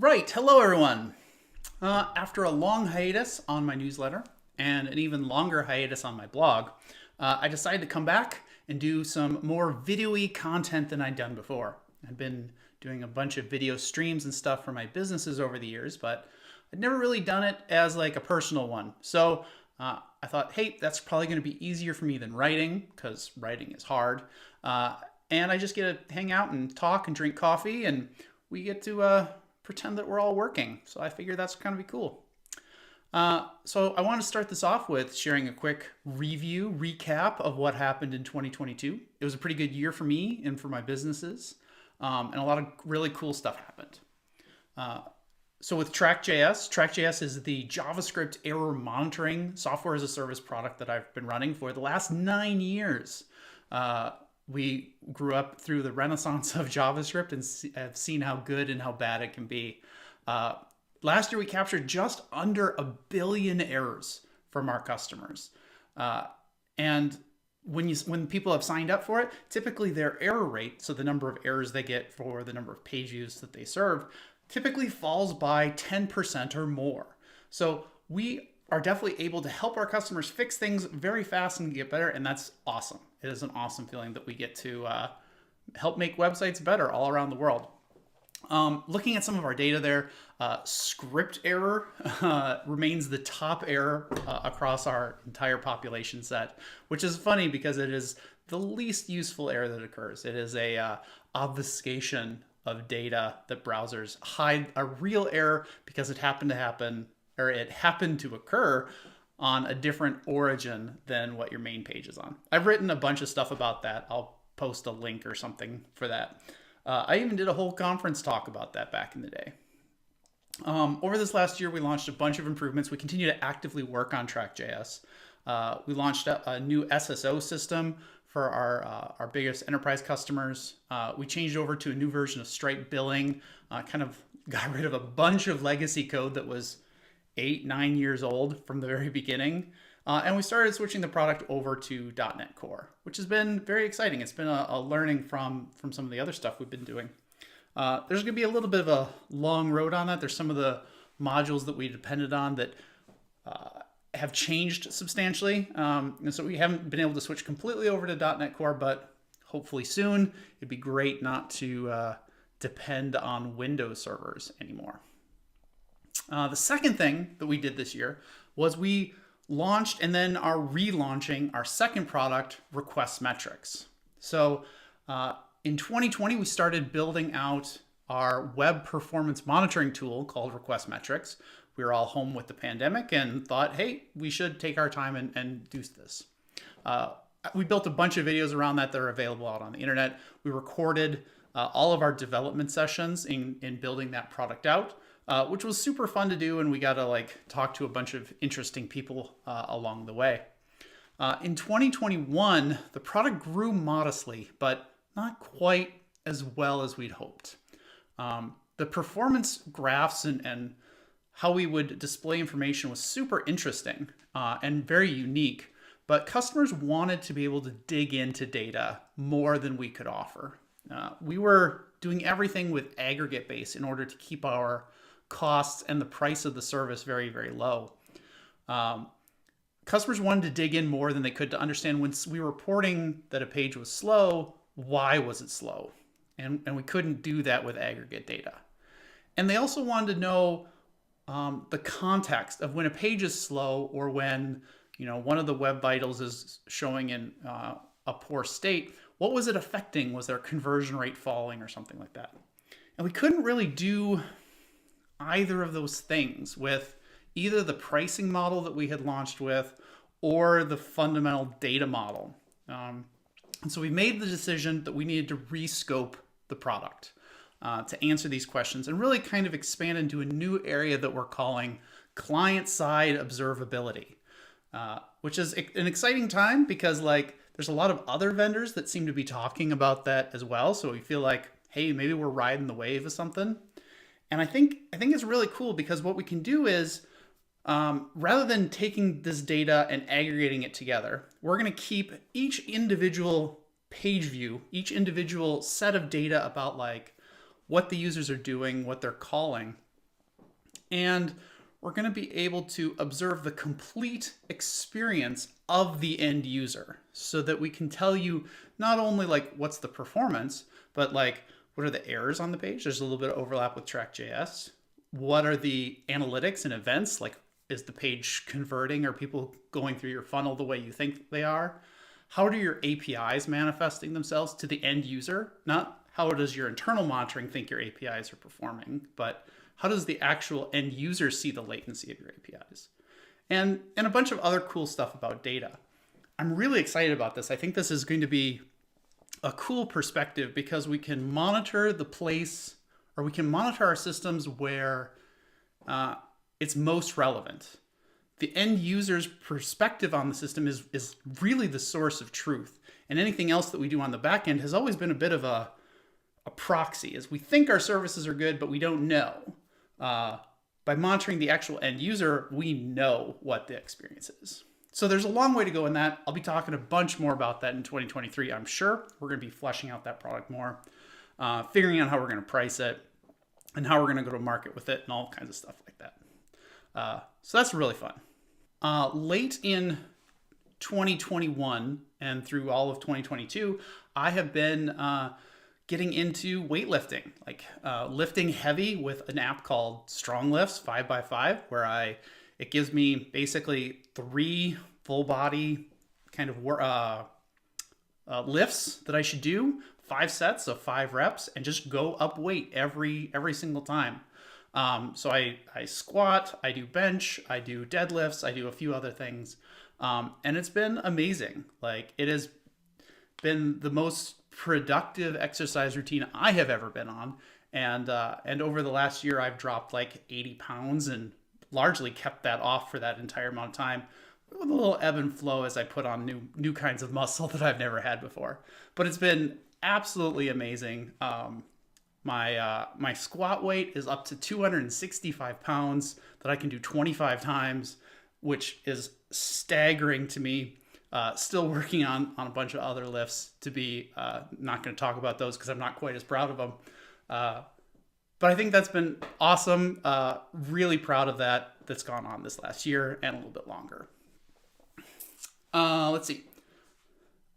Right, hello everyone. After a long hiatus on my newsletter and an even longer hiatus on my blog, I decided to come back and do some more video-y content than I'd done before. I'd been doing a bunch of video streams and stuff for my businesses over the years, but I'd never really done it as like a personal one. So I thought, hey, that's probably going to be easier for me than writing, because writing is hard. And I just get to hang out and talk and drink coffee, and we get to pretend that we're all working. So I figured that's kind of be cool. So I want to start this off with sharing a quick recap of what happened in 2022. It was a pretty good year for me and for my businesses, and a lot of really cool stuff happened. So with TrackJS is the JavaScript error monitoring software as a service product that I've been running for the last 9 years. We grew up through the renaissance of JavaScript and have seen how good and how bad it can be. Last year, we captured just under 1 billion errors from our customers. And when people have signed up for it, typically their error rate, so the number of errors they get for the number of page views that they serve, typically falls by 10% or more. So we are definitely able to help our customers fix things very fast and get better, and that's awesome. It is an awesome feeling that we get to help make websites better all around the world. Looking at some of our data there, script error remains the top error across our entire population set, which is funny because it is the least useful error that occurs. It is a obfuscation of data that browsers hide a real error because it happened to occur on a different origin than what your main page is on. I've written a bunch of stuff about that. I'll post a link or something for that. I even did a whole conference talk about that back in the day. Over this last year, we launched a bunch of improvements. We continue to actively work on TrackJS. We launched a new SSO system for our biggest enterprise customers. We changed over to a new version of Stripe billing, kind of got rid of a bunch of legacy code that was 8-9 years old from the very beginning. And we started switching the product over to .NET Core, which has been very exciting. It's been a learning from some of the other stuff we've been doing. There's going to be a little bit of a long road on that. There's some of the modules that we depended on that have changed substantially. And so we haven't been able to switch completely over to .NET Core, but hopefully soon. It'd be great not to depend on Windows servers anymore. The second thing that we did this year was we launched and then are relaunching our second product, Request Metrics. So in 2020, we started building out our web performance monitoring tool called Request Metrics. We were all home with the pandemic and thought, hey, we should take our time and do this. We built a bunch of videos around that are available out on the internet. We recorded all of our development sessions in building that product out. Which was super fun to do, and we got to talk to a bunch of interesting people along the way. In 2021, the product grew modestly, but not quite as well as we'd hoped. The performance graphs and how we would display information was super interesting and very unique, but customers wanted to be able to dig into data more than we could offer. We were doing everything with aggregate base in order to keep our costs and the price of the service very, very low. Customers wanted to dig in more than they could to understand when we were reporting that a page was slow, why was it slow? And we couldn't do that with aggregate data. And they also wanted to know the context of when a page is slow or when one of the web vitals is showing in a poor state. What was it affecting? Was their conversion rate falling or something like that? And we couldn't really do either of those things with either the pricing model that we had launched with or the fundamental data model. And so we made the decision that we needed to rescope the product to answer these questions and really kind of expand into a new area that we're calling client-side observability, which is an exciting time because there's a lot of other vendors that seem to be talking about that as well. So we feel like, hey, maybe we're riding the wave of something. And I think it's really cool because what we can do is, rather than taking this data and aggregating it together, we're going to keep each individual page view, each individual set of data about what the users are doing, what they're calling, And we're going to be able to observe the complete experience of the end user so that we can tell you not only like what's the performance, but like what are the errors on the page? There's a little bit of overlap with TrackJS. What are the analytics and events? Like, is the page converting? Are people going through your funnel the way you think they are? How are your APIs manifesting themselves to the end user? Not how does your internal monitoring think your APIs are performing, but how does the actual end user see the latency of your APIs? And a bunch of other cool stuff about data. I'm really excited about this. I think this is going to be a cool perspective because we can monitor the place, or we can monitor our systems where it's most relevant. The end user's perspective on the system is really the source of truth. And anything else that we do on the back end has always been a bit of a proxy, as we think our services are good, but we don't know. By monitoring the actual end user, we know what the experience is. So there's a long way to go in that. I'll be talking a bunch more about that in 2023, I'm sure. We're going to be fleshing out that product more, figuring out how we're going to price it and how we're going to go to market with it and all kinds of stuff like that. So that's really fun. Late in 2021 and through all of 2022, I have been getting into weightlifting, like lifting heavy with an app called Stronglifts 5x5, where it gives me basically 3 full body kind of lifts that I should do, 5 sets of 5 reps, and just go up weight every single time. So I squat, I do bench, I do deadlifts, I do a few other things, and it's been amazing. Like, it has been the most productive exercise routine I have ever been on, and over the last year I've dropped like 80 pounds and largely kept that off for that entire amount of time, with a little ebb and flow as I put on new kinds of muscle that I've never had before. But it's been absolutely amazing. My squat weight is up to 265 pounds that I can do 25 times, which is staggering to me. Still working on a bunch of other lifts to be, not going to talk about those because I'm not quite as proud of them. But I think that's been awesome. Really proud of that's gone on this last year and a little bit longer. Let's see.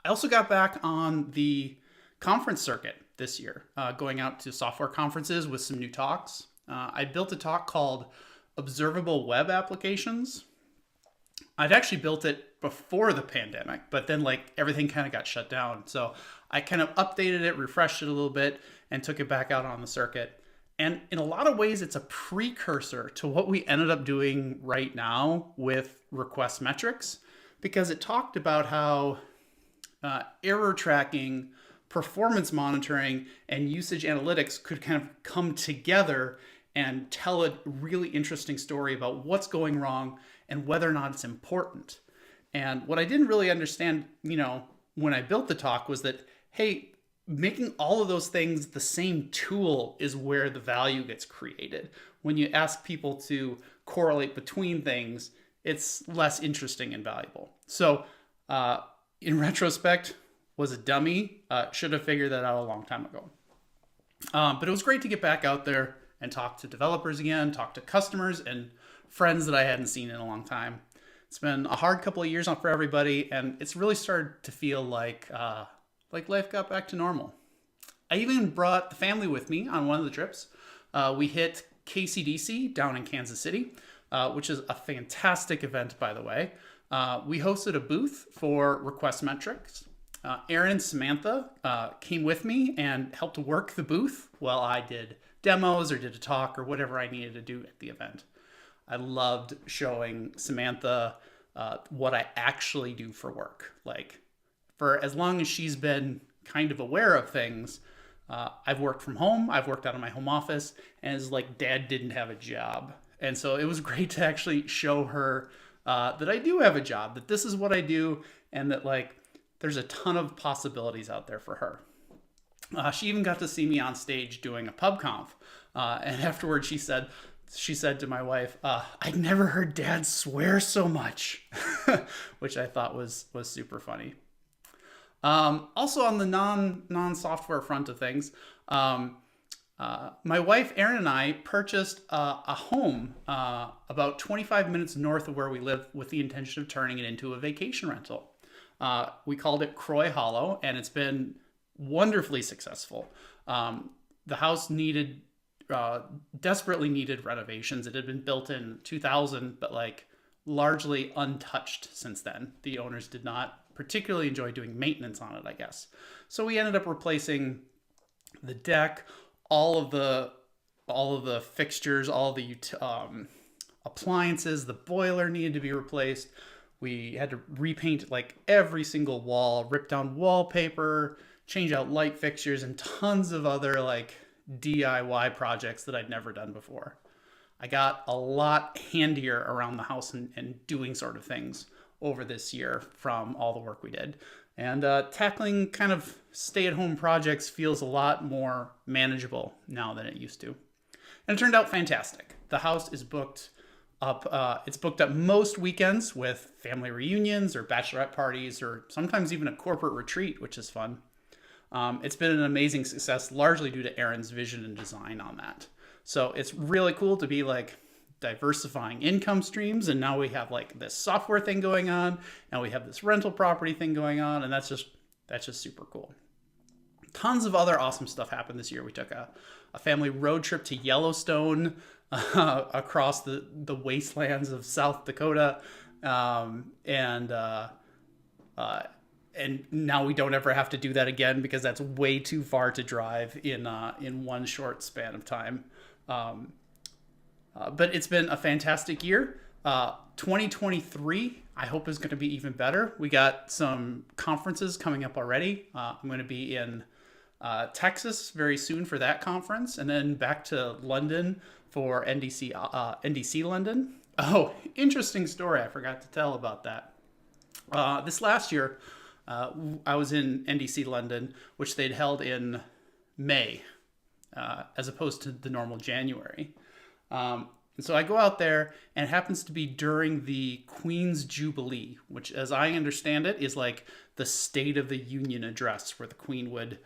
I also got back on the conference circuit this year, going out to software conferences with some new talks. I built a talk called Observable Web Applications. I'd actually built it before the pandemic, but then like everything kind of got shut down. So I kind of updated it, refreshed it a little bit, and took it back out on the circuit. And in a lot of ways, it's a precursor to what we ended up doing right now with request metrics, because it talked about how error tracking, performance monitoring, and usage analytics could kind of come together and tell a really interesting story about what's going wrong and whether or not it's important. And what I didn't really understand, when I built the talk was that, hey, making all of those things the same tool is where the value gets created. When you ask people to correlate between things, it's less interesting and valuable. So in retrospect, was a dummy. Should have figured that out a long time ago. But it was great to get back out there and talk to developers again, talk to customers and friends that I hadn't seen in a long time. It's been a hard couple of years for everybody, and it's really started to feel like life got back to normal. I even brought the family with me on one of the trips. We hit KCDC down in Kansas City, which is a fantastic event, by the way. We hosted a booth for request metrics. Aaron and Samantha came with me and helped work the booth while I did demos or did a talk or whatever I needed to do at the event. I loved showing Samantha what I actually do for work. Like, for as long as she's been kind of aware of things, I've worked from home, I've worked out of my home office, and it's like Dad didn't have a job. And so it was great to actually show her that I do have a job, that this is what I do, and that like there's a ton of possibilities out there for her. She even got to see me on stage doing a pub conf. And afterwards she said to my wife, I'd never heard Dad swear so much, which I thought was super funny. Also on the non-software front of things, My wife Erin and I purchased a home about 25 minutes north of where we live with the intention of turning it into a vacation rental. We called it Croy Hollow, and it's been wonderfully successful. The house desperately needed renovations. It had been built in 2000, but like largely untouched since then. The owners did not particularly enjoy doing maintenance on it, I guess. So we ended up replacing the deck, all of the fixtures, all the appliances. The boiler needed to be replaced. We had to repaint like every single wall, rip down wallpaper, change out light fixtures, and tons of other like DIY projects that I'd never done before. I got a lot handier around the house and doing sort of things over this year from all the work we did. And tackling kind of stay-at-home projects feels a lot more manageable now than it used to. And it turned out fantastic. The house is booked up. It's booked up most weekends with family reunions or bachelorette parties or sometimes even a corporate retreat, which is fun. It's been an amazing success, largely due to Erin's vision and design on that. So it's really cool to be like diversifying income streams, and now we have like this software thing going on, and we have this rental property thing going on, and that's just super cool. Tons of other awesome stuff happened this year. We took a family road trip to Yellowstone, across the wastelands of South Dakota, and now we don't ever have to do that again because that's way too far to drive in one short span of time. But it's been a fantastic year. 2023, I hope, is going to be even better. We got some conferences coming up already. I'm going to be in Texas very soon for that conference, and then back to London for NDC London. Oh, interesting story. I forgot to tell about that. This last year, I was in NDC London, which they'd held in May, as opposed to the normal January. And so I go out there, and it happens to be during the Queen's Jubilee, which, as I understand it, is like the State of the Union address, where the Queen would,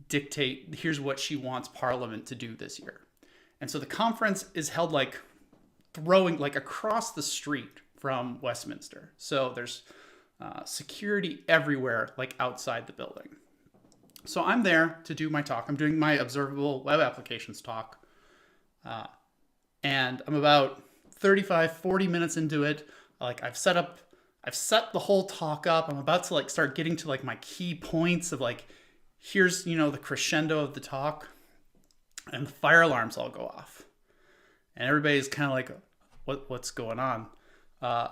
dictate, here's what she wants Parliament to do this year. And so the conference is held like across the street from Westminster. So there's security everywhere, like outside the building. So I'm there to do my talk. I'm doing my observable web applications talk. And I'm about 40 minutes into it. Like I've set the whole talk up. I'm about to like start getting to like my key points of like, here's, the crescendo of the talk, and the fire alarms all go off. And everybody's kind of like, what's going on? I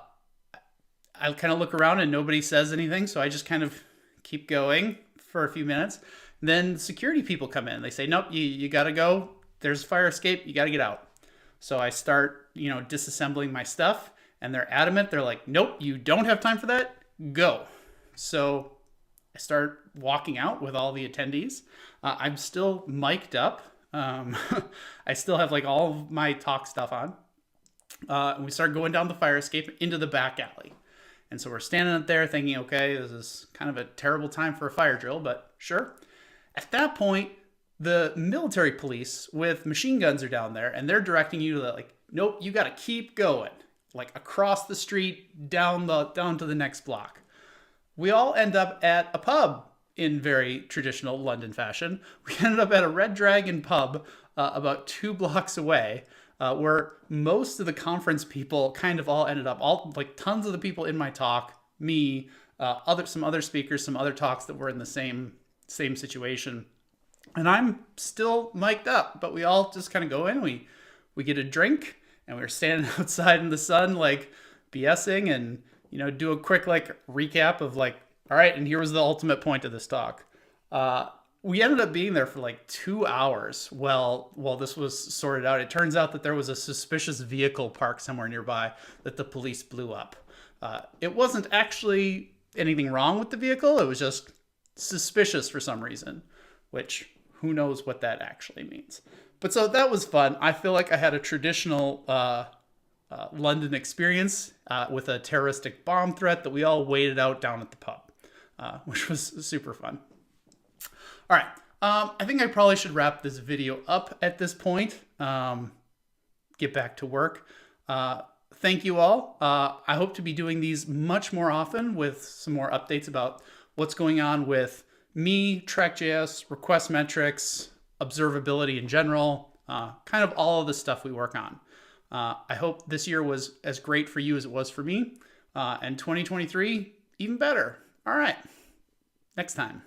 kind of look around and nobody says anything. So I just kind of keep going for a few minutes. And then security people come in. They say, nope, you got to go. There's a fire escape. You got to get out. So I start, disassembling my stuff, and they're adamant. They're like, nope, you don't have time for that. Go. So I start walking out with all the attendees. I'm still mic'd up. I still have like all of my talk stuff on. And we start going down the fire escape into the back alley. And so we're standing up there thinking, okay, this is kind of a terrible time for a fire drill, but sure. At that point, the military police with machine guns are down there, and they're directing you to like, nope, you got to keep going, like across the street, down to the next block. We all end up at a pub in very traditional London fashion. We ended up at a Red Dragon pub about 2 blocks away, where most of the conference people kind of all ended up, all like tons of the people in my talk, me, some other speakers, some other talks that were in the same situation. And I'm still mic'd up, but we all just kind of go in, we get a drink, and we're standing outside in the sun, like BSing, and, do a quick like recap of like, all right, and here was the ultimate point of this talk. We ended up being there for like 2 hours while this was sorted out. It turns out that there was a suspicious vehicle parked somewhere nearby that the police blew up. It wasn't actually anything wrong with the vehicle. It was just suspicious for some reason, which who knows what that actually means. But so that was fun. I feel like I had a traditional London experience with a terroristic bomb threat that we all waited out down at the pub, which was super fun. All right, I think I probably should wrap this video up at this point. Get back to work. Thank you all. I hope to be doing these much more often with some more updates about what's going on with me, TrackJS, request metrics, observability in general, kind of all of the stuff we work on. I hope this year was as great for you as it was for me, and 2023 even better. All right, next time.